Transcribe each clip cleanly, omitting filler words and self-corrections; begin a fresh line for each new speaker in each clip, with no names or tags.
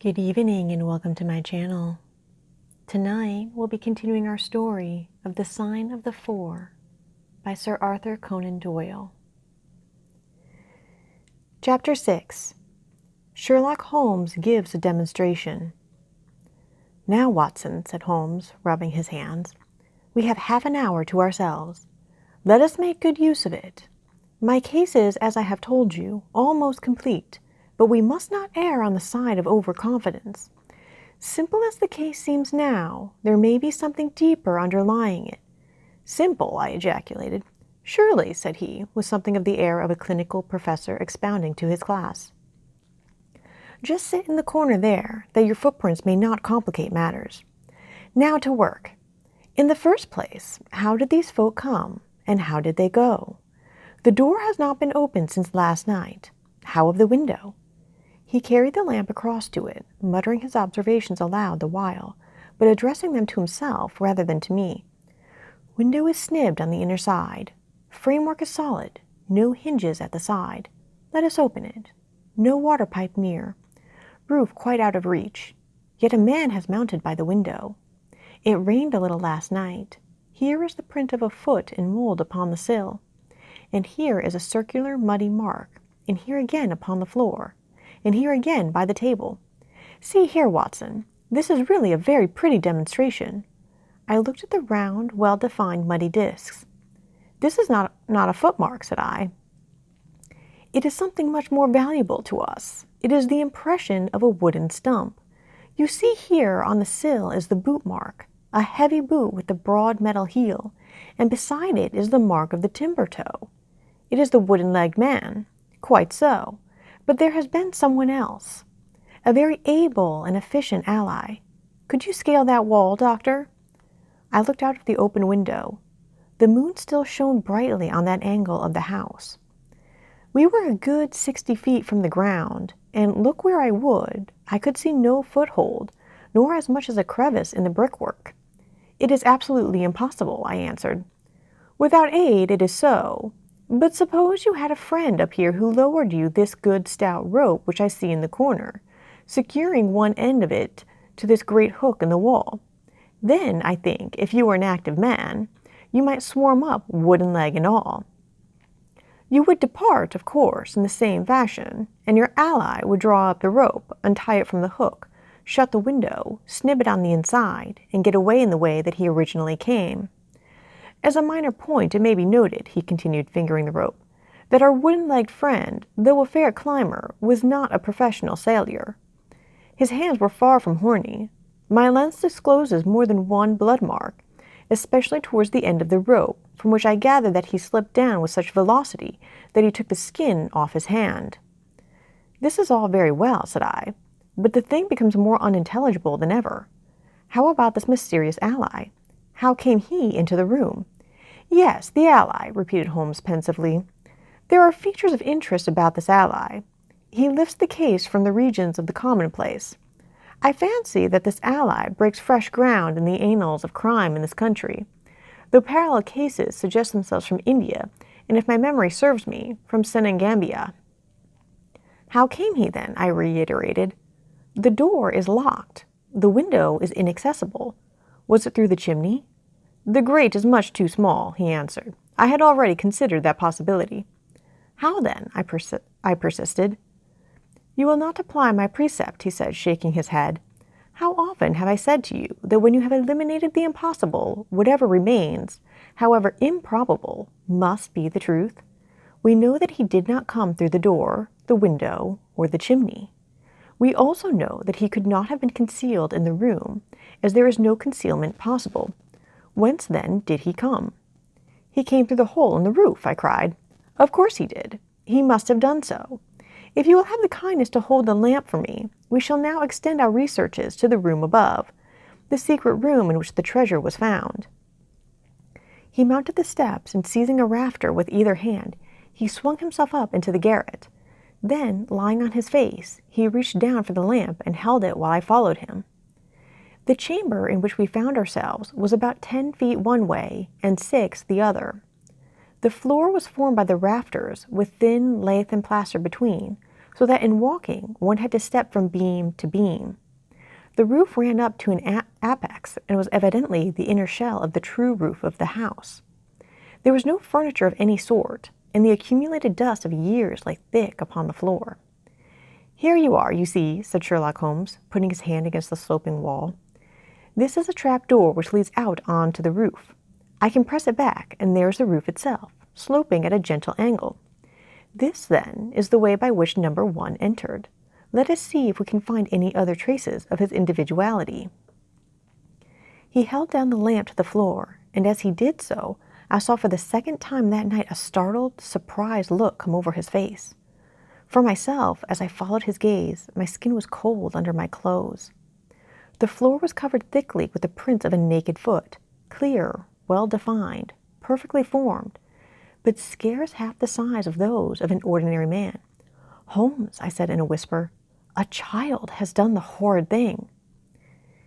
Good evening and welcome to my channel. Tonight we'll be continuing our story of The Sign of the Four by Sir Arthur Conan Doyle. Chapter 6. Sherlock Holmes gives a demonstration. "Now, Watson," said Holmes, rubbing his hands, "we have half an hour to ourselves. Let us make good use of it. My case is, as I have told you, almost complete, but we must not err on the side of overconfidence. Simple as the case seems now, there may be something deeper underlying it." "Simple!" I ejaculated. "Surely," said he, with something of the air of a clinical professor expounding to his class. "Just sit in the corner there, that your footprints may not complicate matters. Now to work. In the first place, how did these folk come, and how did they go? The door has not been opened since last night. How of the window?" He carried the lamp across to it, muttering his observations aloud the while, but addressing them to himself rather than to me. "Window is snibbed on the inner side. Framework is solid. No hinges at the side. Let us open it. No water pipe near. Roof quite out of reach. Yet a man has mounted by the window. It rained a little last night. Here is the print of a foot in mold upon the sill. And here is a circular muddy mark, and here again upon the floor, and here again by the table. See here, Watson, this is really a very pretty demonstration." I looked at the round, well-defined muddy discs. "This is not a footmark," said I. "It is something much more valuable to us. It is the impression of a wooden stump. You see here on the sill is the boot mark, a heavy boot with a broad metal heel, and beside it is the mark of the timber toe. It is the wooden-legged man. Quite so. But there has been someone else. A very able and efficient ally. Could you scale that wall, Doctor?" I looked out of the open window. The moon still shone brightly on that angle of the house. We were a good 60 feet from the ground, and look where I would, I could see no foothold, nor as much as a crevice in the brickwork. "It is absolutely impossible," I answered. "Without aid, it is so. But suppose you had a friend up here who lowered you this good stout rope which I see in the corner, securing one end of it to this great hook in the wall. Then, I think, if you were an active man, you might swarm up, wooden leg and all. You would depart, of course, in the same fashion, and your ally would draw up the rope, untie it from the hook, shut the window, snib it on the inside, and get away in the way that he originally came. As a minor point, it may be noted," he continued, fingering the rope, "that our wooden-legged friend, though a fair climber, was not a professional sailor. His hands were far from horny. My lens discloses more than one blood mark, especially towards the end of the rope, from which I gather that he slipped down with such velocity that he took the skin off his hand." "This is all very well," said I, "but the thing becomes more unintelligible than ever. How about this mysterious ally? How came he into the room?" "Yes, the ally," repeated Holmes pensively. "There are features of interest about this ally. He lifts the case from the regions of the commonplace. I fancy that this ally breaks fresh ground in the annals of crime in this country, though parallel cases suggest themselves from India, and if my memory serves me, from Senegambia." "How came he then?" I reiterated. "The door is locked. The window is inaccessible. Was it through the chimney?" "The grate is much too small," he answered. "I had already considered that possibility." "How then?" I persisted. "You will not apply my precept," he said, shaking his head. "How often have I said to you that when you have eliminated the impossible, whatever remains, however improbable, must be the truth? We know that he did not come through the door, the window, or the chimney. We also know that he could not have been concealed in the room, as there is no concealment possible. Whence, then, did he come?" "He came through the hole in the roof," I cried. "Of course he did. He must have done so. If you will have the kindness to hold the lamp for me, we shall now extend our researches to the room above, the secret room in which the treasure was found." He mounted the steps, and seizing a rafter with either hand, he swung himself up into the garret. Then, lying on his face, he reached down for the lamp and held it while I followed him. The chamber in which we found ourselves was about 10 feet one way and 6 the other. The floor was formed by the rafters, with thin lath and plaster between, so that in walking one had to step from beam to beam. The roof ran up to an apex and was evidently the inner shell of the true roof of the house. There was no furniture of any sort, and the accumulated dust of years lay thick upon the floor. "Here you are, you see," said Sherlock Holmes, putting his hand against the sloping wall. "This is a trap door which leads out on to the roof. I can press it back, and there's the roof itself, sloping at a gentle angle. This, then, is the way by which number 1 entered. Let us see if we can find any other traces of his individuality." He held down the lamp to the floor, and as he did so, I saw for the second time that night a startled, surprised look come over his face. For myself, as I followed his gaze, my skin was cold under my clothes. The floor was covered thickly with the prints of a naked foot, clear, well-defined, perfectly formed, but scarce half the size of those of an ordinary man. "Holmes," I said in a whisper, "a child has done the horrid thing."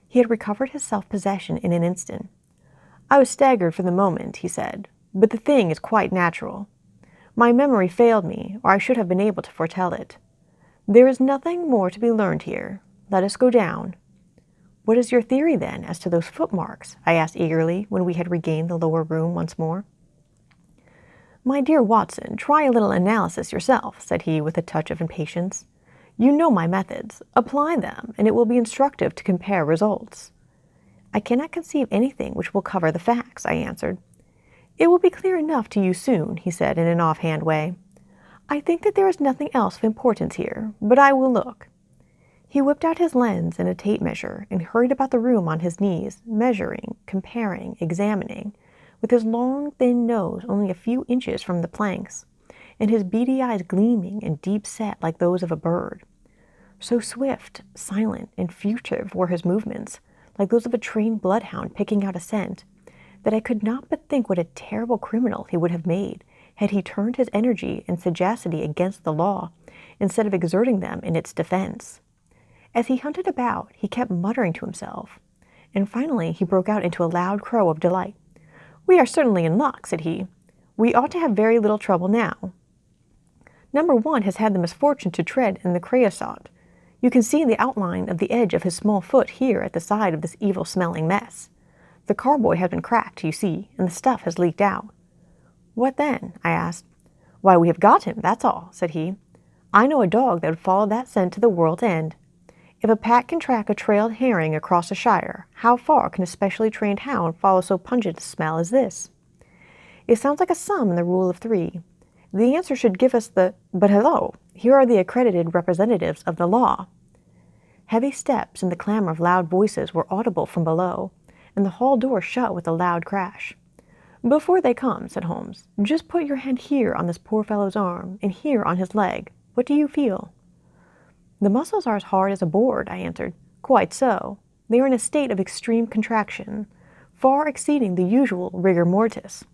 He had recovered his self-possession in an instant. "I was staggered for the moment," he said, "but the thing is quite natural. My memory failed me, or I should have been able to foretell it. There is nothing more to be learned here. Let us go down." "What is your theory, then, as to those footmarks?" I asked eagerly, when we had regained the lower room once more. "My dear Watson, try a little analysis yourself," said he with a touch of impatience. "You know my methods. Apply them, and it will be instructive to compare results." "I cannot conceive anything which will cover the facts," I answered. "It will be clear enough to you soon," he said in an offhand way. "I think that there is nothing else of importance here, but I will look." He whipped out his lens and a tape measure and hurried about the room on his knees, measuring, comparing, examining, with his long, thin nose only a few inches from the planks, and his beady eyes gleaming and deep-set like those of a bird. So swift, silent, and furtive were his movements, like those of a trained bloodhound picking out a scent, that I could not but think what a terrible criminal he would have made had he turned his energy and sagacity against the law, instead of exerting them in its defense. As he hunted about, he kept muttering to himself, and finally he broke out into a loud crow of delight. "We are certainly in luck," said he. "We ought to have very little trouble now. Number 1 has had the misfortune to tread in the creosote. You can see the outline of the edge of his small foot here at the side of this evil-smelling mess. The carboy has been cracked, you see, and the stuff has leaked out." "What then?" I asked. "Why, we have got him, that's all," said he. "I know a dog that would follow that scent to the world's end. If a pack can track a trailed herring across a shire, how far can a specially trained hound follow so pungent a smell as this? It sounds like a sum in the rule of 3. The answer should give us the— but hello! Here are the accredited representatives of the law." Heavy steps and the clamor of loud voices were audible from below, and the hall door shut with a loud crash. "Before they come," said Holmes, "just put your hand here on this poor fellow's arm, and here on his leg. What do you feel?" "The muscles are as hard as a board," I answered. "Quite so. They are in a state of extreme contraction, far exceeding the usual rigor mortis.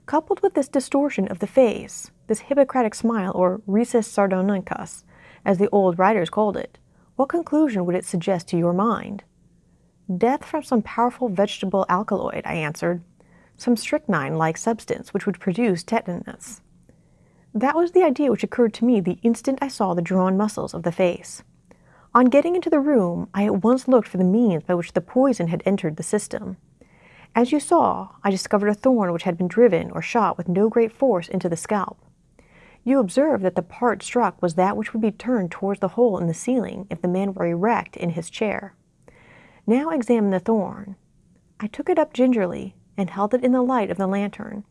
Coupled with this distortion of the face, this Hippocratic smile, or risus sardonicus, as the old writers called it, what conclusion would it suggest to your mind?" "Death from some powerful vegetable alkaloid," I answered. "Some strychnine-like substance which would produce tetanus." That was the idea which occurred to me the instant I saw the drawn muscles of the face. On getting into the room, I at once looked for the means by which the poison had entered the system. As you saw, I discovered a thorn which had been driven or shot with no great force into the scalp. You observe that the part struck was that which would be turned towards the hole in the ceiling if the man were erect in his chair. Now examine the thorn." I took it up gingerly and held it in the light of the lantern.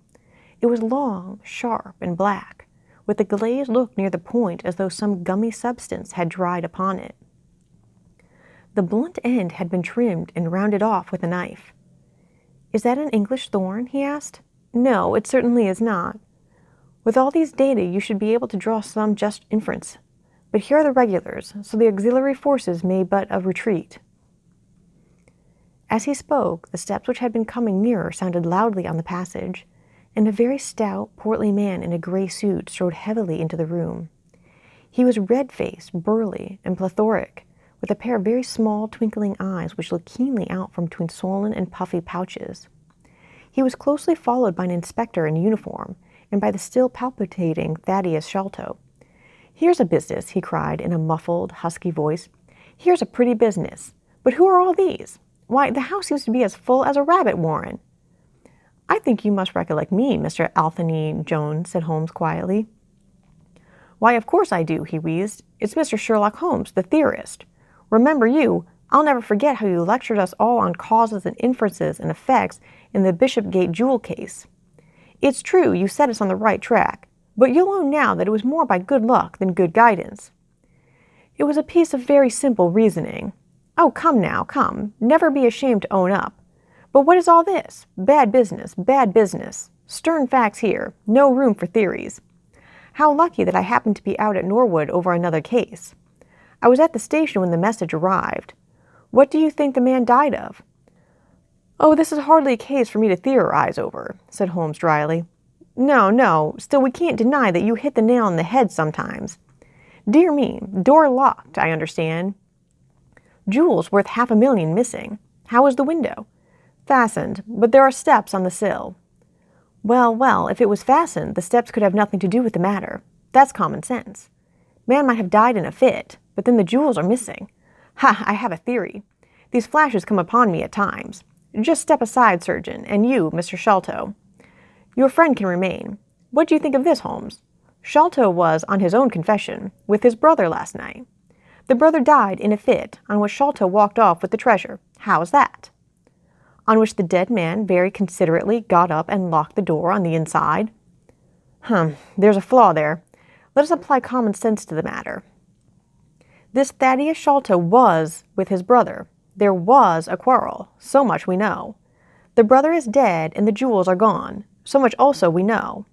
It was long, sharp, and black, with a glazed look near the point as though some gummy substance had dried upon it. The blunt end had been trimmed and rounded off with a knife. "Is that an English thorn?" he asked. "No, it certainly is not. With all these data you should be able to draw some just inference. But here are the regulars, so the auxiliary forces may but a retreat." As he spoke, the steps which had been coming nearer sounded loudly on the passage, and a very stout, portly man in a gray suit strode heavily into the room. He was red-faced, burly, and plethoric, with a pair of very small, twinkling eyes which looked keenly out from between swollen and puffy pouches. He was closely followed by an inspector in uniform, and by the still palpitating Thaddeus Sholto. Here's a business, he cried in a muffled, husky voice. Here's a pretty business. But who are all these? Why, the house seems to be as full as a rabbit warren. I think you must recollect me, Mr. Anthony Jones, said Holmes quietly. Why, of course I do, he wheezed. It's Mr. Sherlock Holmes, the theorist. Remember you, I'll never forget how you lectured us all on causes and inferences and effects in the Bishopgate jewel case. It's true, you set us on the right track, but you'll own now that it was more by good luck than good guidance. It was a piece of very simple reasoning. Oh, come now, come. Never be ashamed to own up. But what is all this? Bad business, bad business. Stern facts here. No room for theories. How lucky that I happened to be out at Norwood over another case. I was at the station when the message arrived. What do you think the man died of? Oh, this is hardly a case for me to theorize over, said Holmes dryly. No, still we can't deny that you hit the nail on the head sometimes. Dear me, door locked, I understand. Jewels worth $500,000 missing. How is the window? Fastened, but there are steps on the sill. Well, if it was fastened, the steps could have nothing to do with the matter. That's common sense. Man might have died in a fit, but then the jewels are missing. Ha, I have a theory. These flashes come upon me at times. Just step aside, surgeon, and you, Mr. Sholto. Your friend can remain. What do you think of this, Holmes? Sholto was, on his own confession, with his brother last night. The brother died in a fit, on which Sholto walked off with the treasure. How's that? On which the dead man very considerately got up and locked the door on the inside. There's a flaw there. Let us apply common sense to the matter. This Thaddeus Sholto was with his brother. There was a quarrel. So much we know. The brother is dead and the jewels are gone. So much also we know.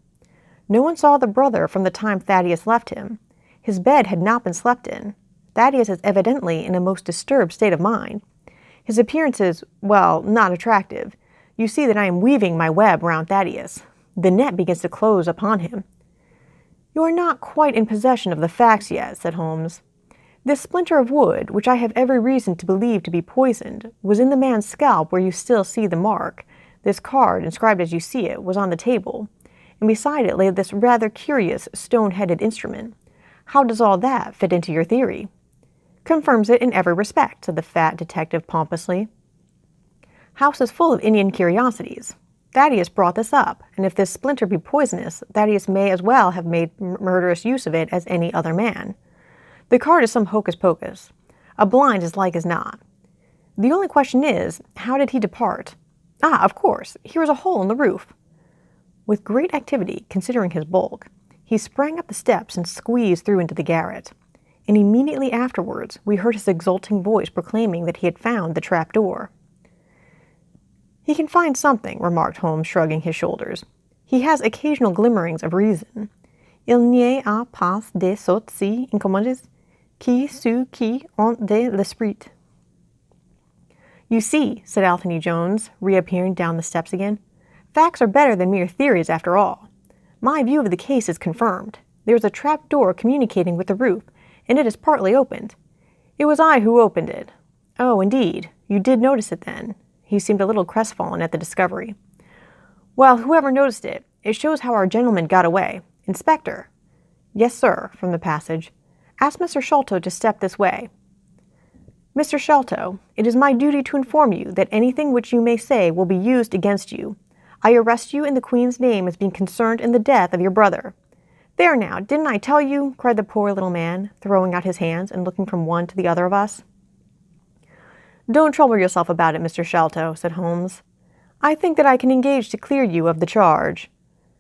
No one saw the brother from the time Thaddeus left him. His bed had not been slept in. Thaddeus is evidently in a most disturbed state of mind. His appearance is, well, not attractive. You see that I am weaving my web round Thaddeus. The net begins to close upon him. You are not quite in possession of the facts yet, said Holmes. This splinter of wood, which I have every reason to believe to be poisoned, was in the man's scalp where you still see the mark. This card, inscribed as you see it, was on the table, and beside it lay this rather curious stone-headed instrument. How does all that fit into your theory? Confirms it in every respect, said the fat detective pompously. House is full of Indian curiosities. Thaddeus brought this up, and if this splinter be poisonous, Thaddeus may as well have made murderous use of it as any other man. The card is some hocus-pocus. A blind as like as not. The only question is, how did he depart? Ah, of course, here is a hole in the roof. With great activity, considering his bulk, he sprang up the steps and squeezed through into the garret. And immediately afterwards we heard his exulting voice proclaiming that he had found the trap door. He can find something, remarked Holmes, shrugging his shoulders. He has occasional glimmerings of reason. Il n'y a pas de sots si incommodes qui ceux qui ont de l'esprit. You see, said Anthony Jones, reappearing down the steps again, facts are better than mere theories after all. My view of the case is confirmed. There is a trap door communicating with the roof, and it is partly opened. It was I who opened it. Oh, indeed. You did notice it then. He seemed a little crestfallen at the discovery. Well, whoever noticed it, it shows how our gentleman got away. Inspector. Yes, sir, from the passage. Ask Mr. Sholto to step this way. Mr. Sholto, it is my duty to inform you that anything which you may say will be used against you. I arrest you in the Queen's name as being concerned in the death of your brother. There now, didn't I tell you? Cried the poor little man, throwing out his hands and looking from one to the other of us. Don't trouble yourself about it, Mr. Sholto, said Holmes. I think that I can engage to clear you of the charge.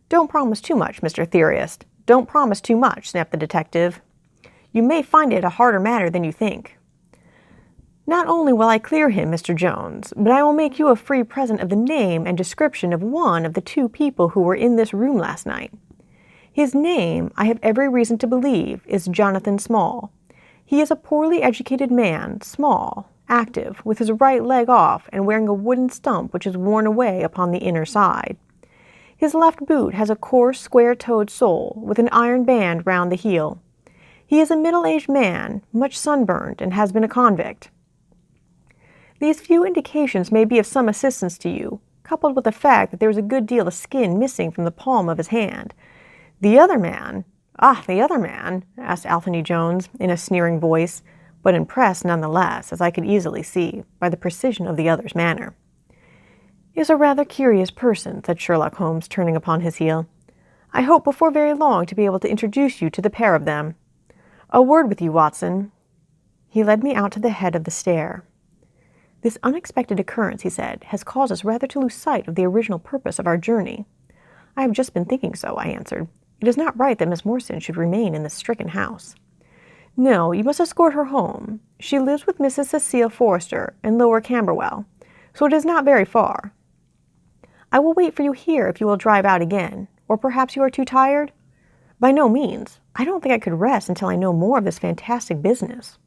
Don't promise too much, Mr. Theorist. Don't promise too much, snapped the detective. You may find it a harder matter than you think. Not only will I clear him, Mr. Jones, but I will make you a free present of the name and description of one of the two people who were in this room last night. His name, I have every reason to believe, is Jonathan Small. He is a poorly educated man, small, active, with his right leg off and wearing a wooden stump which is worn away upon the inner side. His left boot has a coarse, square-toed sole with an iron band round the heel. He is a middle-aged man, much sunburned, and has been a convict. These few indications may be of some assistance to you, coupled with the fact that there is a good deal of skin missing from the palm of his hand. The other man, Ah, the other man? Asked Anthony Jones in a sneering voice, but impressed nonetheless, as I could easily see, by the precision of the other's manner. Is a rather curious person, said Sherlock Holmes, turning upon his heel. I hope before very long to be able to introduce you to the pair of them. A word with you, Watson. He led me out to the head of the stair. This unexpected occurrence, he said, has caused us rather to lose sight of the original purpose of our journey. I have just been thinking so, I answered. It is not right that Miss Morstan should remain in this stricken house. No, you must escort her home. She lives with Mrs. Cecile Forrester in Lower Camberwell, so it is not very far. I will wait for you here if you will drive out again, or perhaps you are too tired? By no means. I don't think I could rest until I know more of this fantastic business.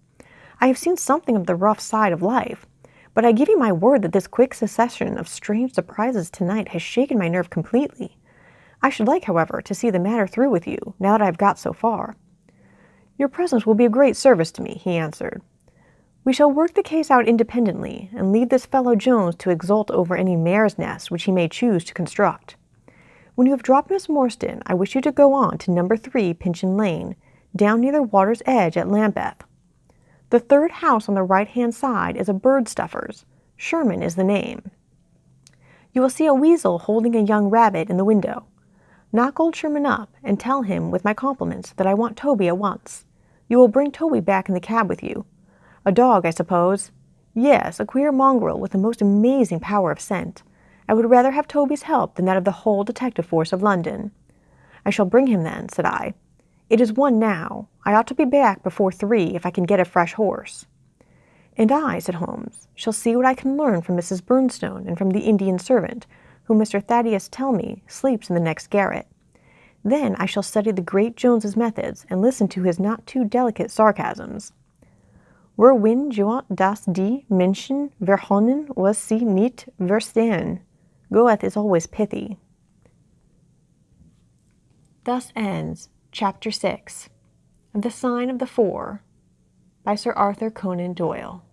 I have seen something of the rough side of life, but I give you my word that this quick succession of strange surprises tonight has shaken my nerve completely. I should like, however, to see the matter through with you, now that I have got so far. Your presence will be of great service to me, he answered. We shall work the case out independently, and leave this fellow Jones to exult over any mare's nest which he may choose to construct. When you have dropped Miss Morstan, I wish you to go on to number 3 Pinchin Lane, down near the water's edge at Lambeth. The third house on the right-hand side is a bird stuffer's. Sherman is the name. You will see a weasel holding a young rabbit in the window. Knock old Sherman up, and tell him, with my compliments, that I want Toby at once. You will bring Toby back in the cab with you. A dog, I suppose? Yes, a queer mongrel with the most amazing power of scent. I would rather have Toby's help than that of the whole detective force of London. I shall bring him then, said I. It is 1 now. I ought to be back before 3 if I can get a fresh horse. And I, said Holmes, shall see what I can learn from Mrs. Burnstone and from the Indian servant, whom Mr. Thaddeus tell me sleeps in the next garret. Then I shall study the great Jones's methods and listen to his not too delicate sarcasms. Wohin jouant das die Menschen verhonnen was sie nicht verstehen. Goethe is always pithy. Thus ends Chapter 6 of The Sign of the Four by Sir Arthur Conan Doyle.